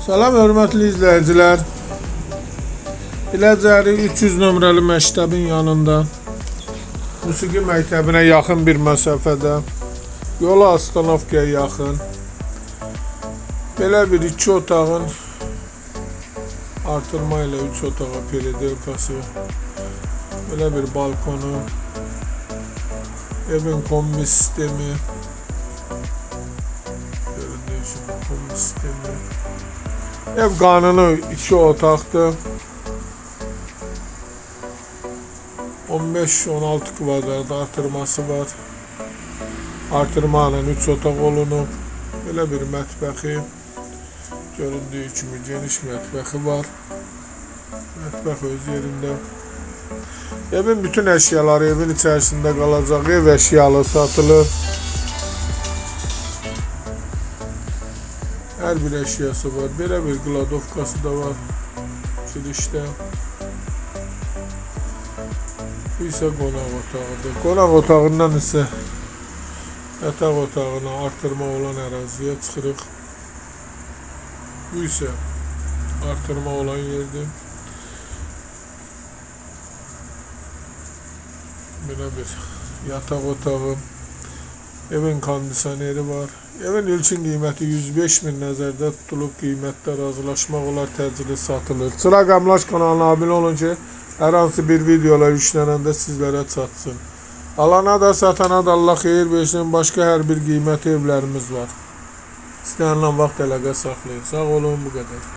Salam hörmətli izləyicilər. Biləcəri 300 nömrəli məktəbin yanında, musiqi məktəbinə yaxın bir məsafədə, yola Astanovkaya yaxın, belə bir 2 otağın artırma ilə 3 otağa peridelkası, belə bir balkonu, evin kombi sistemi, kombi sistemi. Ev qanunu 2 otaqdır. 15-16 kvadrat artırması var. Artırma ilə 3 otaq olunub. Belə bir mətbəxi, göründüyü kimi geniş mətbəxi var. Mətbəx öz yerində. Evin bütün əşyaları evin içərisində qalacaq. Ev əşyalı satılır. Hər bir əşyası var. Belə bir qladovkası da var girişdə. Bu isə qonaq otağıdır. Qonaq otağından isə yataq otağına artırma olan əraziyə çıxırıq. Bu isə artırma olan yerdir. Belə bir yataq otağı. Evin kondisioneri var. Evin ilkin qiyməti 105.000 nəzərdə tutulub, qiymətdə razılaşmaq olar, təcili satılır. Çıraq Əmlak kanalına abunə olun ki, hər hansı bir videolar yüklənəndə sizlərə çatsın. Alana da satana da Allah xeyir versin. Başqa hər bir qiymətli evlərimiz var. İstəyənlə vaxt əlaqə saxlayın. Sağ olun, bu qədər.